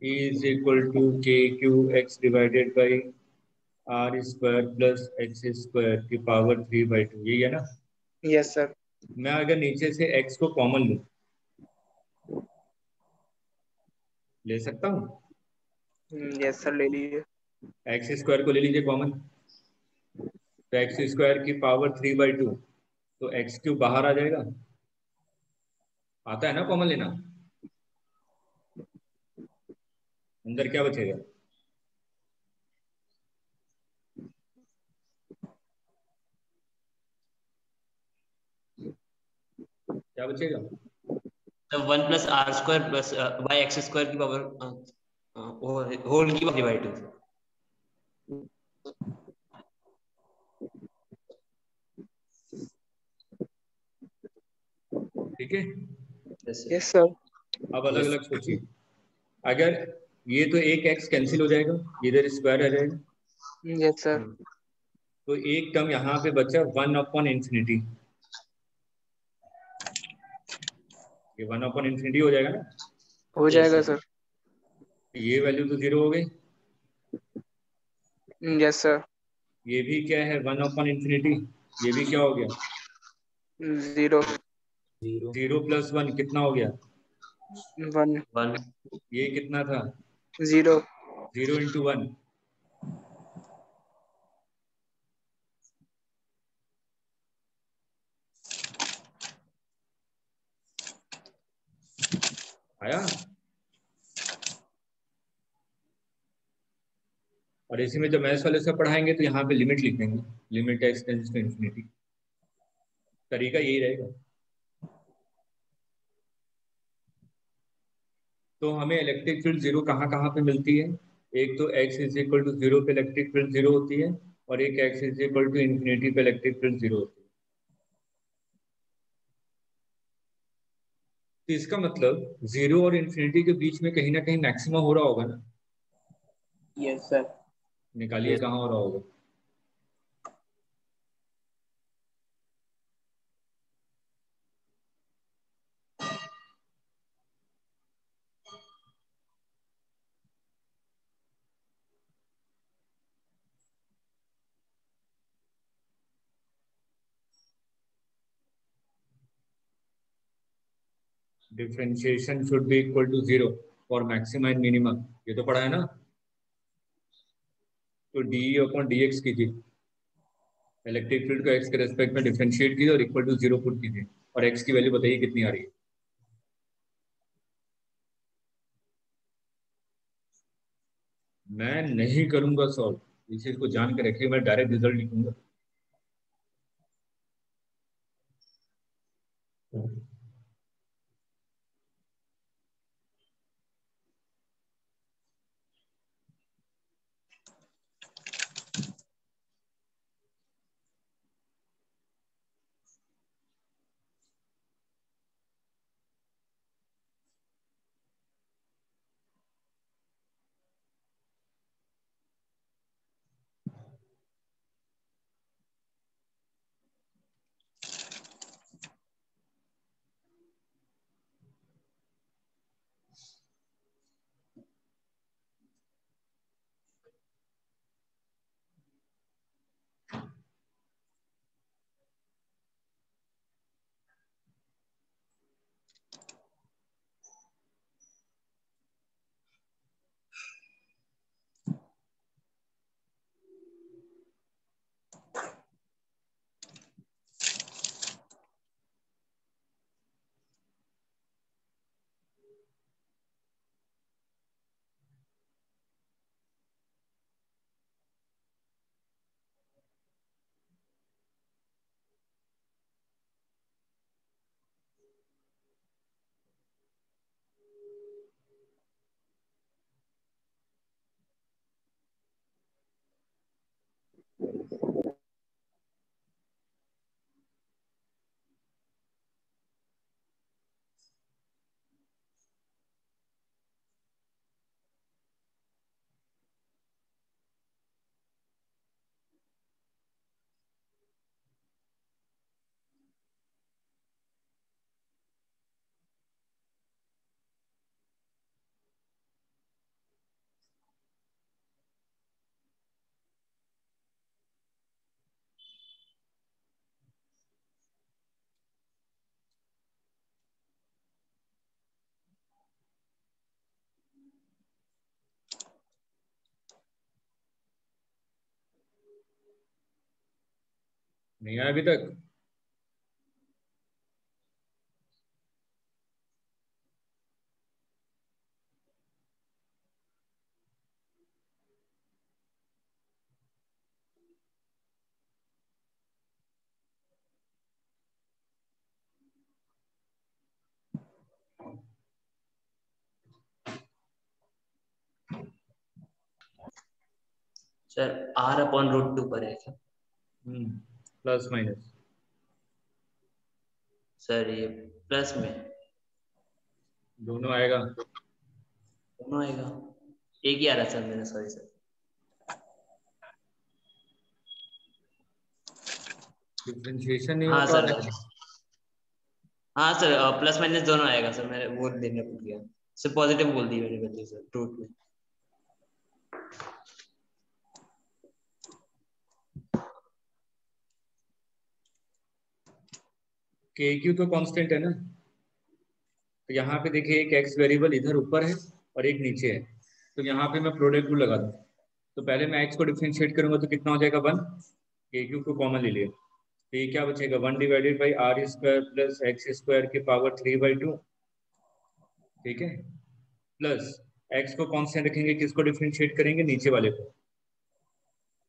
E is equal to KQX divided by R square plus X square की पावर 3/2, यही है ना? Yes sir. मैं अगर नीचे से X को कॉमन लूं, ले सकता हूँ? यस सर, ले लीजिए। एक्स स्क्वायर को ले लीजिए कॉमन, तो एक्स स्क्वायर की पावर 3/2, तो एक्स क्यूब बाहर आ जाएगा। आता है ना कॉमन लेना? अंदर क्या बचेगा? क्या बचेगा? तो 1+r² plus by x square की पावर होल की पावर डिवाइड 2। ठीक है, यस सर। अब अलग अलग सोचिए। अगर ये तो एक एक्स कैंसिल हो जाएगा, इधर स्क्वायर आ जाएगा, यस सर। तो एक टर्म यहाँ पे बचा 1/∞। ये 1/∞ हो जाएगा ना? हो जाएगा सर। ये वैल्यू तो 0 हो गई। Yes sir. ये भी क्या है? 1/∞। ये भी क्या हो गया? 0। 0 + 1 कितना हो गया? 1। ये कितना था? 0। 0 × 1। आया? और इसी में जब मैथ्स वाले से पढ़ाएंगे तो यहाँ पे लिमिट लिख देंगे, limit x tends to infinity. तरीका यही रहेगा। तो हमें इलेक्ट्रिक फील्ड 0 कहाँ कहाँ पे मिलती है? एक तो x = 0 पे इलेक्ट्रिक फील्ड 0 होती है, और एक x = इन्फिनिटी पे इलेक्ट्रिक फील्ड 0 होती है। तो इसका मतलब 0 और इन्फिनिटी के बीच में कहीं ना कहीं मैक्सिमम हो रहा होगा ना? Yes sir. निकालिए कहाँ हो रहा होगा। Differentiation should be equal to 0 for maxima and minima, ये तो पढ़ा है ना? तो dE/dx कीजिए, इलेक्ट्रिक फील्ड को x के रेस्पेक्ट में डिफरेंशिएट कीजिए और इक्वल टू 0 पुट कीजिए, और x की वैल्यू बताइए कितनी आ रही है। मैं नहीं करूंगा सॉल्व, इस चीज को जान के रखिए, मैं डायरेक्ट रिजल्ट लिखूंगा। नहीं आया अभी तक? सर R/√2 पर है क्या? Plus minus. सर ये प्लस में दोनों आएगा। दोनों आएगा, एक ही आ रहा सर मेरा, सॉरी सर। डिफरेंशिएशन नहीं हाँ हो पा सर, रहा है। हाँ सर, प्लस माइनस दोनों आएगा सर, मैंने वो देने भूल गया सर, पॉजिटिव बोल दी मैंने गलती से रूट में। के क्यू तो कांस्टेंट है ना, तो यहाँ पे देखिए एक एक्स वेरिएबल इधर ऊपर है और एक नीचे है, तो यहाँ पे मैं प्रोडक्ट रूल लगा दूँ। तो पहले मैं एक्स को डिफरेंशिएट करूंगा तो कितना हो जाएगा 1, के क्यू को कॉमन ले लिया, तो ये क्या बचेगा 1 divided by are square plus x square की पावर 3/2, ठीक है, प्लस एक्स को कांस्टेंट रखेंगे, किसको डिफरेंशिएट करेंगे, नीचे वाले को।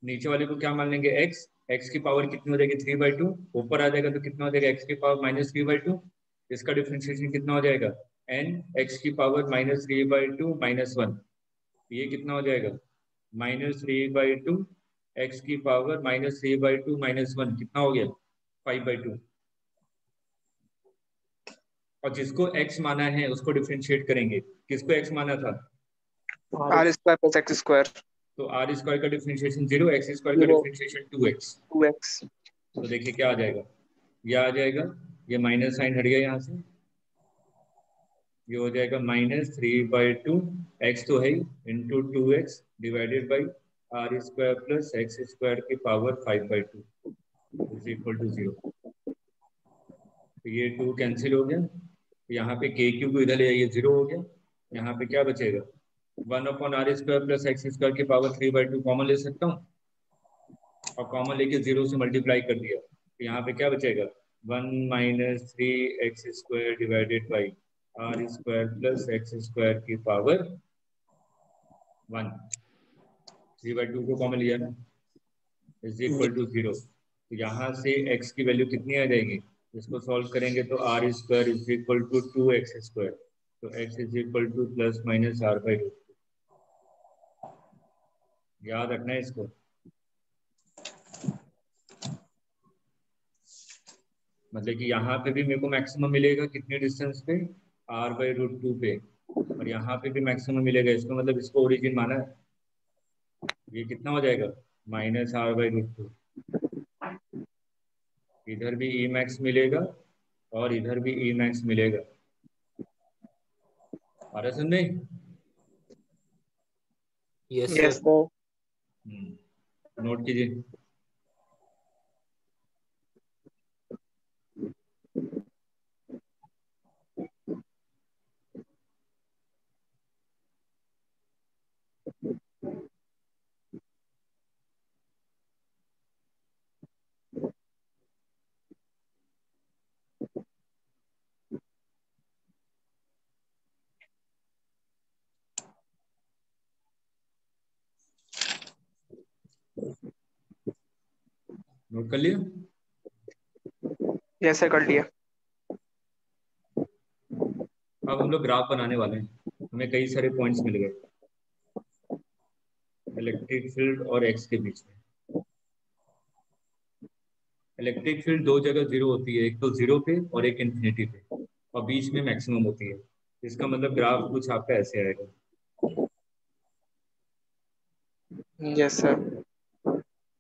नीचे वाले को क्या मान लेंगे एक्स, एक्स की पावर कितनी हो जाएगी 3/2, ऊपर आ जाएगा तो कितना हो जाएगा एक्स की पावर -3/2, इसका डिफरेंशिएशन कितना हो जाएगा n एक्स की पावर -3/2 -1, ये कितना हो जाएगा -3/2 एक्स की पावर -3/2 -1, कितना हो गया 5/2। और जिसको x माना है उसको डिफरेंशिएट करेंगे, किसको x माना था, R square plus x square तो आर स्क्वायर का डिफरेंशिएशन 0, एक्स स्क्वायर का 0 डिफरेंशिएशन 2x। 2x। तो देखिए क्या आ जाएगा, ये आ जाएगा, ये माइनस साइन हट गया यहाँ से, ये हो जाएगा -3/2 एक्स तो है into 2x divided by are square plus x square की पावर 5/2 इज इक्वल टू 0। तो ये 2 कैंसिल हो गया, यहाँ पे के क्यू को इधर ले आइए 0 हो गया, यहाँ पे क्या बचेगा 1/r square plus x square की पावर 3/2 कॉमन ले सकता हूँ, और कॉमन लेके 0 से मल्टीप्लाई कर दिया, तो यहाँ पे क्या बचेगा 1 - 3x square divided by are square plus x square की पावर 1, 3/2 को कॉमन लिया ना, इज इक्वल टू 0। तो यहाँ से x की वैल्यू कितनी आ जाएगी, इसको सॉल्व करेंगे तो are square is equal to 2x square, तो x is equal to plus minus r/2। याद रखना है इसको, मतलब कि यहाँ पे भी मेरे को मैक्सिमम मिलेगा कितने डिस्टेंस पे, r/√2 पे, और यहाँ पे भी मैक्सिमम मिलेगा, इसका मतलब इसको ओरिजिन माना है, ये कितना हो जाएगा -r/√2। इधर भी ई मैक्स मिलेगा और इधर भी ई मैक्स मिलेगा, आ रहा समझे? Yes yes sir. Sir. Note कीजिए। नोट कर लिया? यस सर, कर लिया। अब हम लोग ग्राफ बनाने वाले हैं, हमें कई सारे पॉइंट्स मिल गए इलेक्ट्रिक फील्ड और एक्स के बीच में। इलेक्ट्रिक फील्ड दो जगह जीरो होती है, एक तो जीरो पे और एक इन्फिनिटी पे, और बीच में मैक्सिमम होती है। इसका मतलब ग्राफ कुछ आपका ऐसे आएगा, यस सर।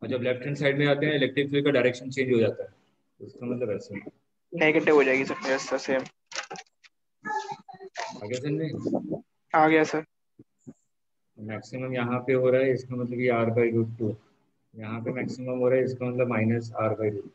और जब लेफ्ट हैंड साइड में आते हैं इलेक्ट्रिक फील्ड का डायरेक्शन चेंज हो जाता है, तो इसका मतलब ऐसे नेगेटिव हो जाएगी सर। Yes sir, same. आगे समझे? आ गया सर। मैक्सिमम यहाँ पे हो रहा है, इसका मतलब ये r/√2, यहाँ पे मैक्सिमम हो रहा है, इसका मतलब -r/√2।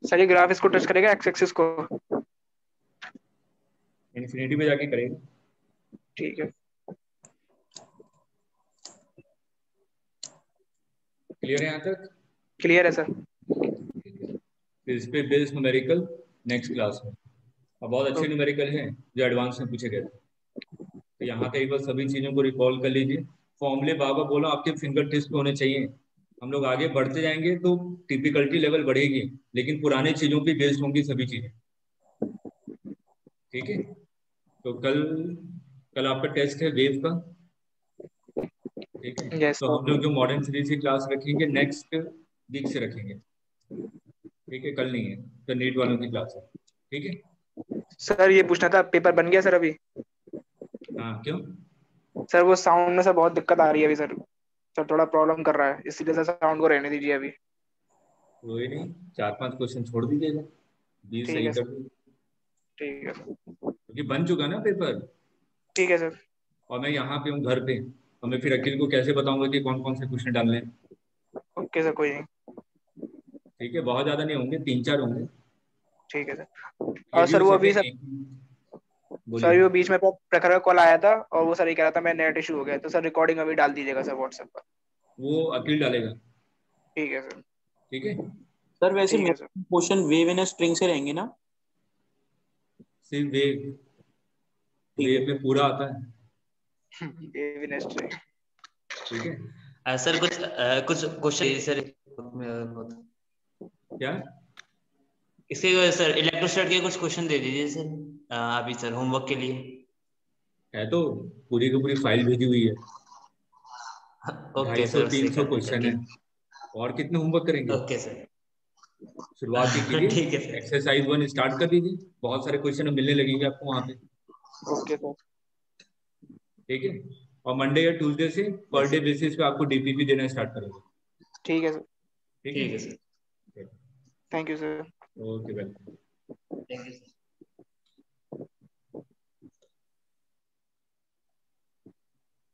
सर ये ग्राफ इसको टच करेगा एक्स एक्सिस को? इन्फिनिटी में जाके करेगा। ठीक है, क्लियर है यहाँ तक? क्लियर है सर। ठीक है, फिर इस पे बेस्ड न्यूमेरिकल नेक्स्ट क्लास में। अब बहुत अच्छे न्यूमेरिकल हैं जो एडवांस में पूछे गए थे, तो यहाँ पे एक बार सभी चीजों को रिकॉल कर लीजिए। फॉर्मूले बाबा बोला आपके फिंगर टिप्स पे होने चाहिए। हम लोग आगे बढ़ते जाएंगे तो टिपिकलिटी लेवल बढ़ेगी, लेकिन पुराने चीजों पे बेस्ड होंगी सभी चीजें। ठीक है, तो कल आपका टेस्ट है वेव का। ठीक है, Yes, तो हम लोग जो मॉडर्न सीरीज की क्लास रखेंगे नेक्स्ट वीक से रखेंगे। ठीक है, कल नहीं है, तो नीट वालों की क्लास है। ठीक है सर ये पूछना था, पेपर बन गया सर अभी? हाँ, क्यों? सर वो साउंड में सर बहुत दिक्कत आ रही है अभी सर। सर थोड़ा प्रॉब्लम कर रहा है, इसीलिए सर साउंड को रहने दीजिए अभी। कोई नहीं, 4-5 क्वेश्चन छोड़ दीजिएगा, 20 ठीक सही है कर सर, दीजिए, ठीक है सर, क्योंकि बन चुका ना पेपर। ठीक है सर। और मैं यहाँ पे हूँ घर पे, और मैं फिर अखिल को कैसे बताऊंगा कि कौन कौन से क्वेश्चन डालने हैं। ओके सर, कोई नहीं। ठीक है, बहुत ज्यादा नहीं होंगे, 3-4 होंगे। ठीक है सर। ये और भी सर हो वो सकता अभी है सर, कि सर वो बोलिए। बीच में प्रखर का कॉल आया था और वो सर ये कह रहा था मैं नेट इशू हो गया, तो सर रिकॉर्डिंग अभी डाल दीजिएगा सर व्हाट्सएप पर। वो अखिल डालेगा। ठीक है सर। ठीक है, सर वैसे ठीक है sir. Question wave in string से रहेंगे ना? सिर्फ वेव, ठीक है। वेव में पूरा आता है। ये भी नेक्स्ट है। ठीक है, सर कुछ क्वेश्चन सर क्या? इसके सर इलेक्ट्रोस्टैट के कुछ क्वेश्चन दे दीजिए सर अभी सर होमवर्क के लिए। है तो पूरी की पूरी फाइल भेजी हुई है, ओके 250 सर, उससे 300 कर देंगे। क्वेश्चन है। ठीक, और कितने होमवर्क करेंगे? Okay sir. शुरुआत ही कीजिए, ठीक है सर। एक्सरसाइज 1 स्टार्ट कर दीजिए, बहुत सारे क्वेश्चन मिलने लगेंगे आपको वहाँ पे। Okay sir. ठीक है, और मंडे या ट्यूसडे से पर डे बेसिस पे आपको डीपीपी देना स्टार्ट करेंगे। ठीक है सर। ठीक ठीक है है, sir. Thank you sir. Okay welcome. Thank you sir.